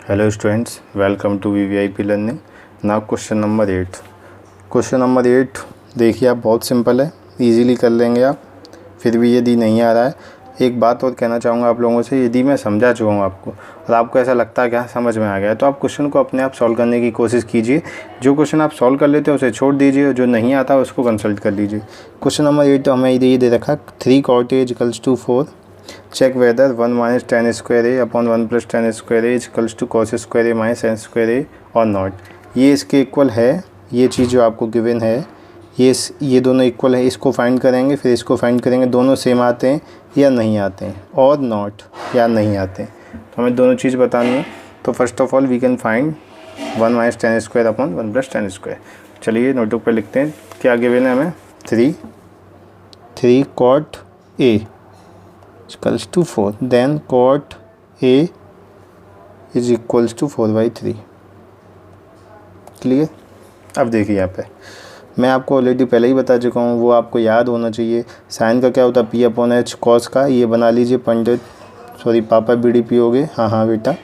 Hello students, welcome to VVIP learning. Now question number 8। Question number 8 देखिए आप, बहुत simple है, इजीली कर लेंगे आप। फिर भी यदि नहीं आ रहा है, एक बात और कहना चाहूँगा आप लोगों से, यदि मैं समझा चुका हूँ आपको और आपको ऐसा लगता है कि हाँ समझ में आ गया है, तो आप क्वेश्चन को अपने आप सॉल्व करने की कोशिश कीजिए। जो क्वेश्चन आप सॉल्व कर लेते हैं उसे छोड़ दीजिए, और जो नहीं आता उसको कंसल्ट कर लीजिए। क्वेश्चन नंबर 8 तो हमें ये दे रखा 3 cot A = 4। Check whether 1 - tan square A upon 1 + tan square A equals to cos square A minus sin square A or not. ये इसके इक्वल है, ये चीज़ जो आपको गिवन है, ये दोनों इक्वल है। इसको फाइंड करेंगे, फिर इसको फाइंड करेंगे, दोनों सेम आते हैं या नहीं आते हैं, और नॉट या नहीं आते हैं। तो हमें दोनों चीज़ बतानी है। तो first of all we can find 1 - tan square upon 1 + tan square. चलिए नोटबुक पे लिखते हैं, क्या गिवन है हमें। 3 cot A = 4, then cot A = 4/3। Clear. अब देखिए यहाँ पे मैं आपको ऑलरेडी पहले ही बता चुका हूँ, वो आपको याद होना चाहिए। साइन का क्या होता है, P/H। कॉस का ये बना लीजिए पंडित, सॉरी पापा BDP हो गए। हाँ बेटा,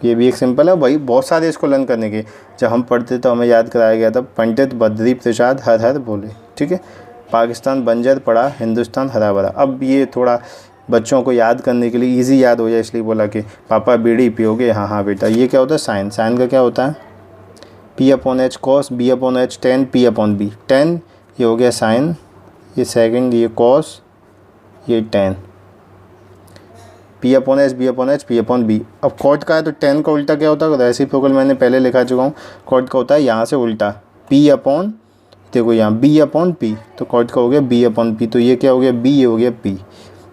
ये भी एक सिंपल है भाई, बहुत सारे इसको लर्न करने के। जब हम पढ़ते तो हमें याद कराया गया था, पंडित बद्री प्रसाद हर हर बोले। ठीक है, पाकिस्तान बंजर पड़ा, हिंदुस्तान हरा भरा। अब ये थोड़ा बच्चों को याद करने के लिए इजी याद हो जाए, इसलिए बोला कि पापा BDP हो गए। हाँ बेटा, ये क्या होता है साइन। साइन का क्या होता है P/H cos, B/H tan, P/B। tan ये हो गया साइन, ये सेकंड, ये कॉस, ये tan। P/H B/H P/B। अब कॉट का है तो tan का उल्टा क्या होता है, रेसिप्रोकल मैंने पहले लिखा चुका हूँ। कॉट का होता है यहाँ से उल्टा P/, देखो यहाँ B/P, तो कॉट का हो गया B/P। तो ये क्या हो गया B, ये हो गया P।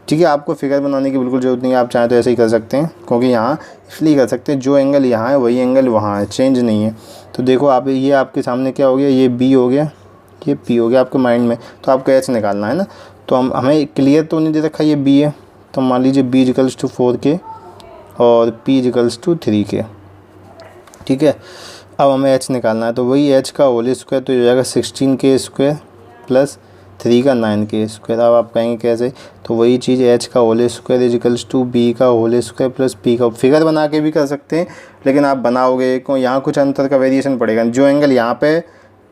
ठीक है, आपको फिगर बनाने की बिल्कुल ज़रूरत नहीं है, आप चाहें तो ऐसे ही कर सकते हैं, क्योंकि यहाँ इसलिए कर सकते हैं जो एंगल यहाँ है वही एंगल वहाँ है, चेंज नहीं है। तो देखो आप, ये आपके सामने क्या हो गया, ये B हो गया, ये P हो गया आपके माइंड में। तो आपको H निकालना है ना, तो हमें क्लियर तो नहीं दे रखा ये B है, तो मान लीजिए B = 4K और P = 3K। ठीक है, अब हमें H निकालना है, तो वही H का होल स्क्वायर, तो हो जाएगा 16K² प्लस 3 का 9K²। अब आप कहेंगे कैसे, तो वही चीज़ H का होल स्क्वायर = B का होल स्क्वायर प्लस P का। फिगर बना के भी कर सकते हैं, लेकिन आप बनाओगे को यहाँ कुछ अंतर का वेरिएशन पड़ेगा। जो एंगल यहाँ पे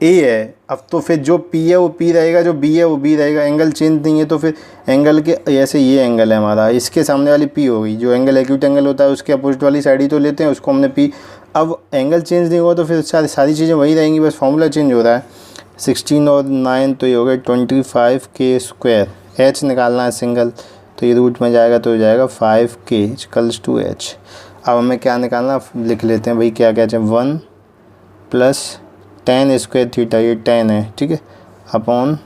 A है, अब तो फिर जो P है वो P रहेगा, जो B है वो B रहेगा। एंगल चेंज नहीं है, तो फिर एंगल के ऐसे ये एंगल है हमारा, इसके सामने वाली P होगी। जो एंगल एक्यूट एंगल होता है उसके अपोजिट वाली साइड ही तो लेते हैं, उसको हमने P। अब एंगल चेंज नहीं हुआ तो फिर सारी चीज़ें वही रहेंगी, बस फॉर्मूला चेंज हो रहा है। 16 और 9 तो ये हो गया 25K²। H निकालना है सिंगल, तो ये रूट में जाएगा तो हो जाएगा 5K = H। अब हमें क्या निकालना, लिख लेते हैं भाई, क्या कहते हैं 1 + tan स्क्वायर थीटा, ये tan है। ठीक है, अपॉन,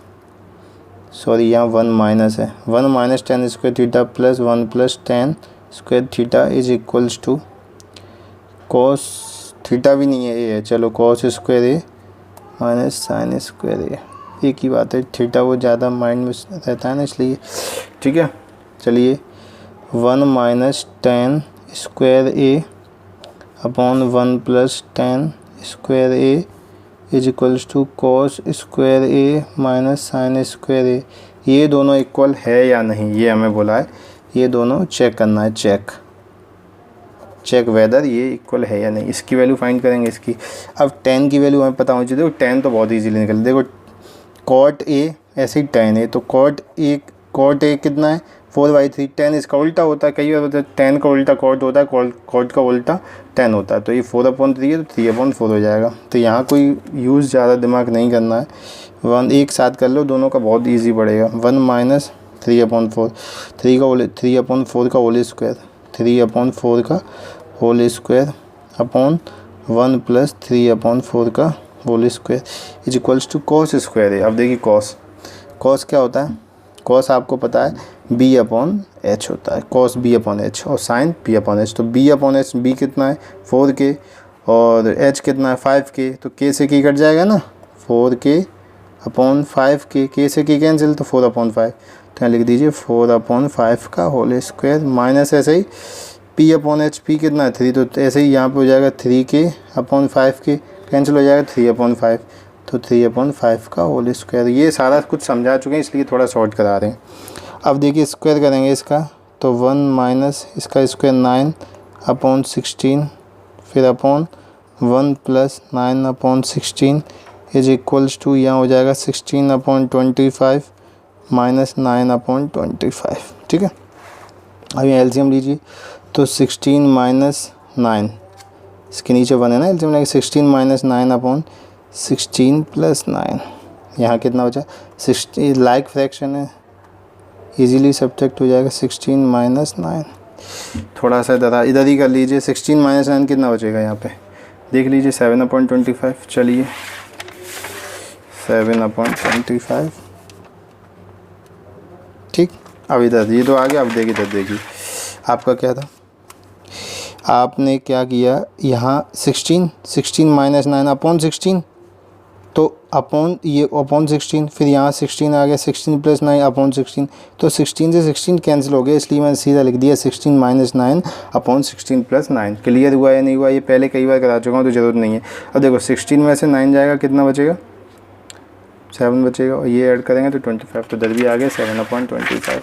सॉरी यहाँ 1 माइनस है, 1 - tan square theta plus 1 + tan square theta = cos theta भी नहीं है, ये है, चलो cos square A minus sin square A, एक ही बात है। थीटा वो ज़्यादा माइंड में रहता है ना, इसलिए। ठीक है, चलिए 1 - tan square A upon 1 + tan square A = cos square A minus sin square A। ये दोनों इक्वल है या नहीं, ये हमें बोला है, ये दोनों चेक करना है। चेक वेदर ये इक्वल है या नहीं। इसकी वैल्यू फाइंड करेंगे, इसकी। अब tan की वैल्यू हमें पता होनी चाहिए। देखो tan तो बहुत इजीली निकल, देखो cot A ऐसे ही tan A, तो cot A कितना है 4/3। tan इसका उल्टा होता है, कई बार होता है tan का उल्टा cot होता है, cot का उल्टा tan होता है। तो ये 4/3 है, तो 3/4 हो जाएगा। तो यहाँ कोई यूज़ ज़्यादा दिमाग नहीं करना है, 1 एक साथ कर लो, दोनों का बहुत ईजी पड़ेगा। 1 - 3/4, 3/4 का होल स्क्वायर, 3/4 का होल स्क्वायर अपॉन 1 + 3/4 का होल स्क्वायर = cos स्क्वायर है। अब देखिए cos क्या होता है, cos आपको पता है B/H होता है, cos B/H, और sin P/H। तो B/H, B कितना है 4K और H कितना है 5K, तो K से K कट जाएगा ना, 4K अपॉन 5K, K से K कैंसिल, तो 4/5। तो यहाँ लिख दीजिए 4/5 का होल स्क्वायर माइनस ऐसे ही P/H, P कितना है 3, तो ऐसे ही यहाँ पे हो जाएगा 3K अपॉन 5K, कैंसिल हो जाएगा 3/5, तो 3/5 का होल स्क्वायर। ये सारा कुछ समझा चुके हैं, इसलिए थोड़ा शॉर्ट करा रहे हैं। अब देखिए स्क्वायर करेंगे इसका, तो 1 - इसका स्क्वायर 9 अपॉन 16 फिर upon 1 plus 9 upon 16 is equals to यहाँ हो जाएगा 16 अपॉन 25 माइनस 9 अपॉन 25। ठीक है, अब यहाँ एलसीएम लीजिए तो 16 माइनस 9, इसके नीचे 1 है ना, एलसीएम लेंगे 16 माइनस 9 अपॉन 16 प्लस 9, यहाँ कितना बचा 60, लाइक फ्रैक्शन है इजीली सब्ट्रैक्ट हो जाएगा 16 माइनस 9। थोड़ा सा इधर ही कर लीजिए, 16 माइनस 9 कितना बचेगा यहाँ पे देख लीजिए 7 अपॉन 25। चलिए 7 अपॉन 25, ठीक। अब इधर ये तो आ गया, अब देखिए इधर देखिए आपका क्या था, आपने क्या किया यहाँ 16 माइनस 9 अपॉन 16, तो अपॉन ये अपॉन 16, फिर यहाँ 16 आ गया, 16 प्लस 9 अपॉन 16, तो 16 से 16 कैंसिल हो गया, इसलिए मैंने सीधा लिख दिया 16 माइनस 9 अपॉन 16 प्लस 9। क्लियर हुआ या नहीं हुआ, ये पहले कई बार करा चुका हूँ तो ज़रूरत नहीं है। अब देखो 16 में से 9 जाएगा, कितना बचेगा 7 बचेगा, और ये ऐड करेंगे तो 25, तो इधर भी आ गया 7 अपॉन 25।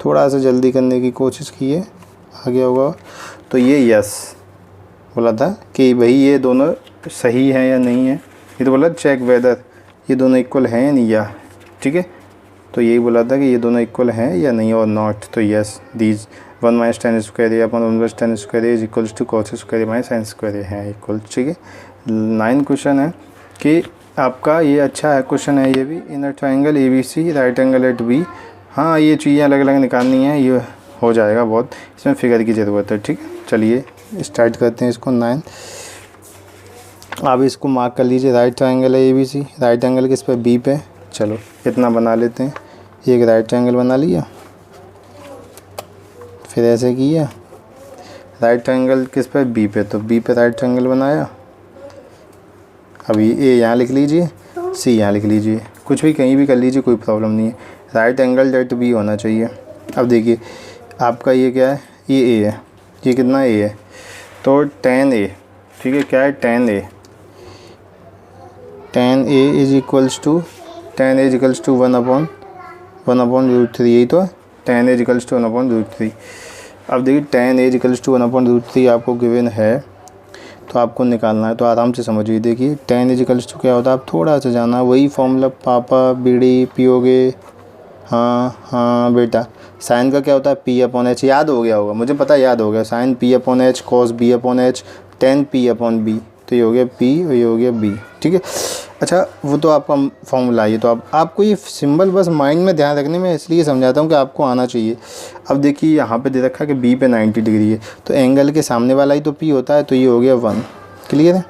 थोड़ा सा जल्दी करने की कोशिश कीजिए, आ गया होगा। तो ये यस बोला था कि भाई ये दोनों सही है या नहीं है, ये तो बोला चेक वेदर ये दोनों इक्वल हैं या नहीं, या ठीक है, तो यही बोला था कि ये दोनों इक्वल हैं या नहीं और नॉट, तो yes these 1 minus tan square upon 1 plus tan square is equals to cos square minus sine square हैं इक्वल। ठीक है, 9 क्वेश्चन है कि आपका ये अच्छा है क्वेश्चन है ये भी, in triangle ABC right angle at B. हाँ ये चीज़ें अलग अलग निकालनी है, ये हो जाएगा बहुत, इसमें फिगर की ज़रूरत है। ठीक है, चलिए स्टार्ट करते हैं इसको। 9 आप इसको मार्क कर लीजिए, राइट ट्राइंगल है ABC, राइट एंगल किस पे B पे, चलो इतना बना लेते हैं, एक राइट ट्राइंगल बना लिया, फिर ऐसे किया, राइट ट्राइंगल किस पे B पे, तो B पे राइट ट्राइंगल बनाया। अभी A यहाँ लिख लीजिए, C यहाँ लिख लीजिए, कुछ भी कहीं भी कर लीजिए कोई प्रॉब्लम नहीं है, राइट एंगल एट B होना चाहिए। अब देखिए आपका ये क्या है, ये A है, ये कितना A है, तो tan A, ठीक है, क्या है tan A, tan A is equals to 1 upon √3, यही तो है, tan A is equals to 1 upon √3। अब देखिए tan A is equals to 1 upon √3 आपको गिवन है, तो आपको निकालना है, तो आराम से समझिए। देखिए tan इज इक्वल्स टू क्या होता है, आप थोड़ा सा जाना, वही फॉर्मूला पापा बीड़ी पियोगे, हाँ बेटा, साइन का क्या होता है P अपॉन H, याद हो गया होगा, मुझे पता याद हो गया, sine P upon H cos B upon H tan P upon B, तो ये हो गया P और ये हो गया B। ठीक है, अच्छा वो तो आपका फॉर्मूला है, तो आपको ये सिंबल बस माइंड में ध्यान रखने में इसलिए समझाता हूँ कि आपको आना चाहिए। अब देखिए यहाँ पे दे रखा है कि B पे 90 डिग्री है, तो एंगल के सामने वाला ही तो P होता है, तो ये हो गया 1। क्लियर है।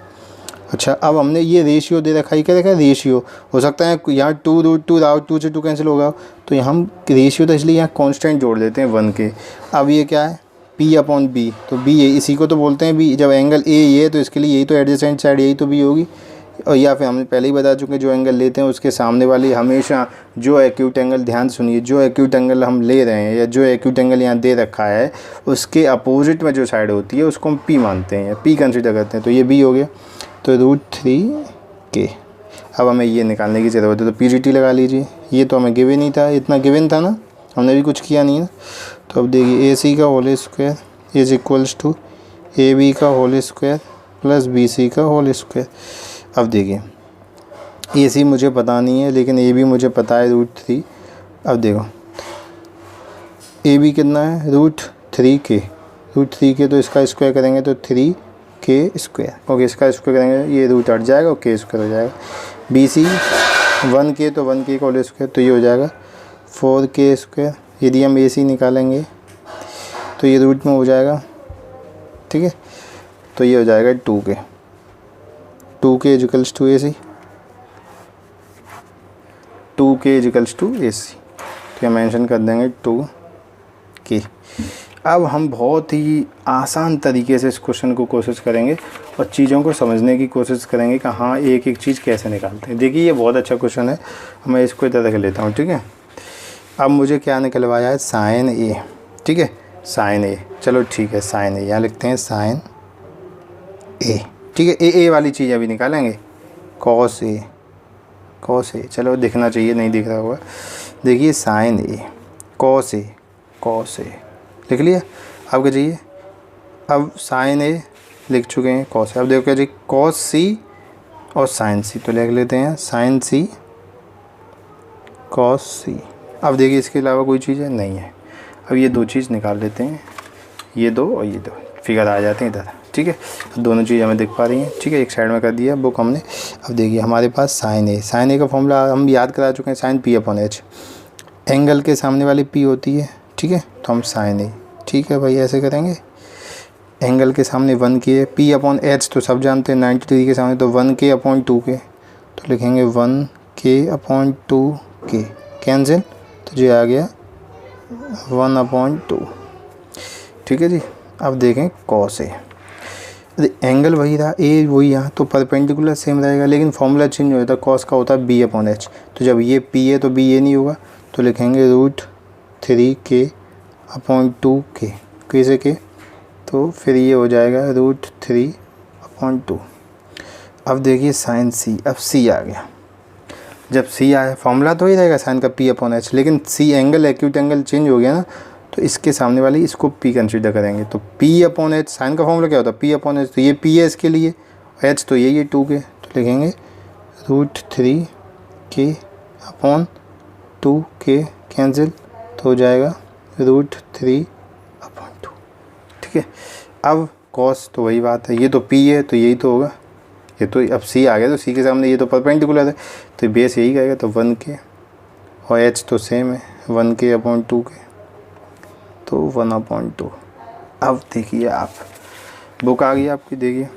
अच्छा अब हमने ये रेशियो दे रखा है, क्या देखा है रेशियो, हो सकता है यहाँ 2√2 2 से 2 कैंसिल होगा, तो यहाँ हम रेशियो तो इसलिए यहाँ कांस्टेंट जोड़ देते हैं 1 के। अब ये क्या है P अपॉन B, तो B है, इसी को तो बोलते हैं B, जब एंगल A ये है तो इसके लिए यही तो एडजेसेंट साइड यही तो B होगी, और या फिर हमने पहले ही बता चुके जो एंगल लेते हैं उसके सामने वाली हमेशा जो एक्यूट एंगल, ध्यान सुनिए, जो एक्यूट एंगल हम ले रहे हैं या जो एक्यूट एंगल यहाँ दे रखा है उसके अपोजिट में जो साइड होती है उसको हम P मानते हैं, P कंसिडर करते हैं, तो ये B हो गया, तो √3K। अब हमें ये निकालने की ज़रूरत है, तो PGT लगा लीजिए, ये तो हमें गिवन ही था, इतना गिवन था ना, हमने भी कुछ किया नहीं ना। तो अब देखिए AC का whole square is equals to AB का होल स्क्वायर प्लस BC का होल स्क्वायर। अब देखिए AC मुझे पता नहीं है लेकिन AB मुझे पता है √3। अब देखो AB कितना है √3K, √3K, तो इसका स्क्वायर करेंगे तो 3K स्क्वायर, ओके, इसका स्क्वायर करेंगे ये रूट हट जाएगा और K स्क्वायर हो जाएगा। BC 1K, तो 1K का होल स्क्वायर, तो ये हो जाएगा 4K स्क्वायर। यदि हम AC निकालेंगे तो ये रूट में हो जाएगा, ठीक है, तो ये हो जाएगा 2K is equals to AC, 2K is equals to AC, तो ये मेंशन कर देंगे 2K। अब हम बहुत ही आसान तरीके से इस क्वेश्चन को कोशिश करेंगे और चीज़ों को समझने की कोशिश करेंगे कि हाँ एक एक चीज़ कैसे निकालते हैं। देखिए ये बहुत अच्छा क्वेश्चन है, मैं इसको इधर रख लेता हूँ, ठीक है। अब मुझे क्या निकलवाया है, साइन A, ठीक है, साइन A, चलो ठीक है, साइन A यहाँ लिखते हैं, साइन A, ठीक है। ए वाली चीज़ अभी निकालेंगे, कॉस A, चलो दिखना चाहिए, नहीं दिख रहा होगा, देखिए साइन A, कॉस A लिख लिया। अब क्या चाहिए, अब साइन ए लिख चुके हैं, कॉस। अब देखो क्या जी, कॉस सी और साइन सी, तो लिख लेते हैं साइन सी कॉस सी। अब देखिए इसके अलावा कोई चीज़ है नहीं है। अब ये दो चीज़ निकाल लेते हैं, ये दो और ये दो, फिगर आ जाते हैं इधर, ठीक है। दोनों चीज़ हमें दिख पा रही हैं, ठीक है। एक साइड में कर दिया बुक हमने। अब देखिए हमारे पास साइन ए का फॉर्मूला हम याद करा चुके हैं, sine P upon H. Angle के सामने वाली पी होती है, ठीक है, तो हम साइन ए, ठीक है भाई, ऐसे करेंगे। एंगल के सामने 1K, पी अपॉन एच तो सब जानते हैं 90 डिग्री के सामने, तो 1K अपॉन 2K, तो लिखेंगे 1K अपॉन 2K, कैंसिल, तो ये आ गया 1/2, ठीक है जी। अब देखें कॉस ए, एंगल वही रहा, ए वही यहाँ, तो परपेंडिकुलर सेम रहेगा, लेकिन फॉर्मूला चेंज हो जाता है। कॉस का होता है बी अपॉन एच, तो जब ये पी है तो बी ए नहीं होगा, तो लिखेंगे √3K अपॉन 2K, कैसे के, तो फिर ये हो जाएगा √3/2। अब देखिए साइन सी, अब सी आ गया। जब सी आया फॉर्मूला तो ही रहेगा साइन का पी अपॉन एच, लेकिन C angle, acute angle change हो गया ना, तो इसके सामने वाली इसको पी कंसीडर करेंगे। तो पी अपॉन एच, साइन का फॉर्मूला क्या होता है, पी अपॉन एच, तो ये पी है इसके लिए, एच तो यही है 2K, तो लिखेंगे √3K अपॉन 2K, कैंसिल, तो हो जाएगा √3/2, ठीक है। अब कॉस तो वही बात है, ये तो पी है तो यही तो होगा, ये तो अब सी आ गया, तो सी के सामने ये तो परपेंडिकुलर है, तो बेस यही कहेगा, तो 1K, और एच तो सेम है 1K अपॉन 2K, तो 1/2। अब देखिए आप, बुक आ गई आपकी, देखिए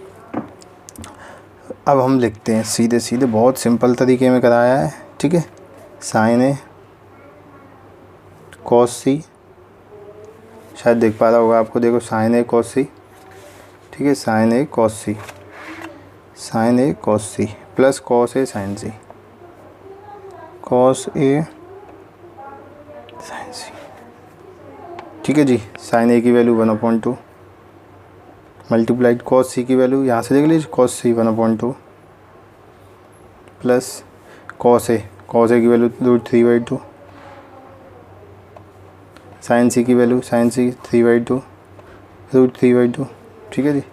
अब हम लिखते हैं सीधे सीधे, बहुत सिंपल तरीके में कराया है, ठीक है। साइन ए कॉस सी, शायद देख पा रहा होगा आपको, देखो साइन ए कॉस सी, ठीक है, sign A cos C, sign A cos C plus cos A sign C, cos A sign सी, ठीक है जी। साइन ए की वैल्यू 1/2 मल्टीप्लाइड कॉस सी की वैल्यू यहाँ से देख लीजिए, cos C 1/2 plus cos A की वैल्यू √3/2, साइन सी की वैल्यू साइन सी 3/2 √3/2, ठीक है जी।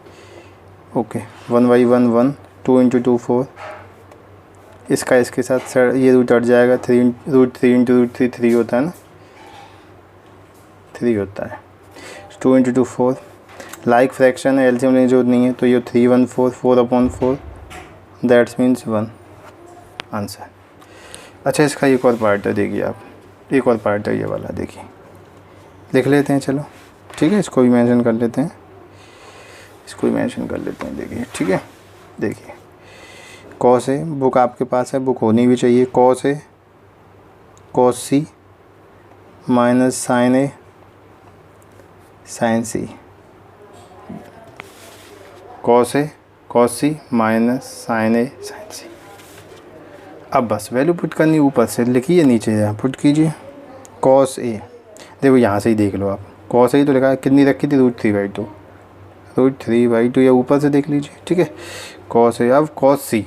ओके, 1/1 1, 2 × 2 4, इसका इसके साथ ये रूट हट जाएगा, 3 √3 × √3 3 होता है ना, 3 होता है, 2 × 2 4, लाइक फ्रैक्शन है, एलसीएम लेने की जरूरत नहीं है, तो ये 3 1 4 4/4, दैट्स मीन्स 1 आंसर। अच्छा, इसका एक और पार्ट है, देखिए आप, एक और पार्ट है ये वाला, देखिए लिख लेते हैं, चलो ठीक है, इसको भी मेंशन कर लेते हैं, इसको भी मेंशन कर लेते हैं, देखिए ठीक है। देखिए कॉस ए, बुक आपके पास है, बुक होनी भी चाहिए, cos A cos C minus sign A sign C, cos A cos C minus sign A sign सी। अब बस वैल्यू पुट करनी, ऊपर से लिखिए, नीचे यहाँ पुट कीजिए। कॉस ए, देखो यहाँ से ही देख लो आप, कॉस ए तो लिखा है, कितनी रखी थी, √3/2, √3/2, या ऊपर से देख लीजिए, ठीक है। कॉस ए, अब कॉस सी,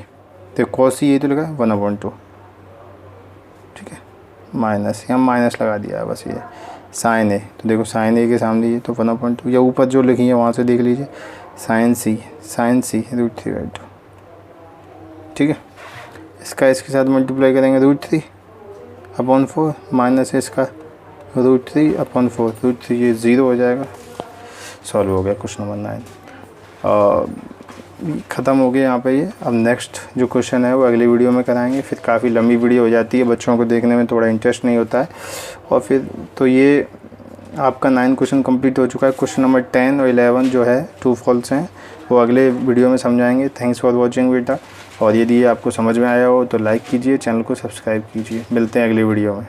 तो कॉस सी ये तो लिखा है 1/2, ठीक है, माइनस, यहाँ माइनस लगा दिया है बस। ये साइन ए, तो देखो साइन ए के सामने ये तो 1/2, या ऊपर जो लिखी है वहाँ से देख लीजिए, साइन सी √3/2, ठीक है। इसका इसके साथ मल्टीप्लाई करेंगे, √3/4 माइनस इसका √3/4, √3 ये 0 हो जाएगा। सॉल्व हो गया क्वेश्चन नंबर 9, ख़त्म हो गया यहाँ पे ये। अब नेक्स्ट जो क्वेश्चन है वो अगली वीडियो में कराएंगे, फिर काफ़ी लंबी वीडियो हो जाती है, बच्चों को देखने में थोड़ा इंटरेस्ट नहीं होता है, और फिर तो ये आपका 9 क्वेश्चन कंप्लीट हो चुका है। क्वेश्चन नंबर 10 और 11 जो है ट्रू फॉल्स हैं, वो अगले वीडियो में समझाएंगे। थैंक्स फॉर वॉचिंग बेटा, और यदि आपको समझ में आया हो तो लाइक कीजिए, चैनल को सब्सक्राइब कीजिए। मिलते हैं अगली वीडियो में।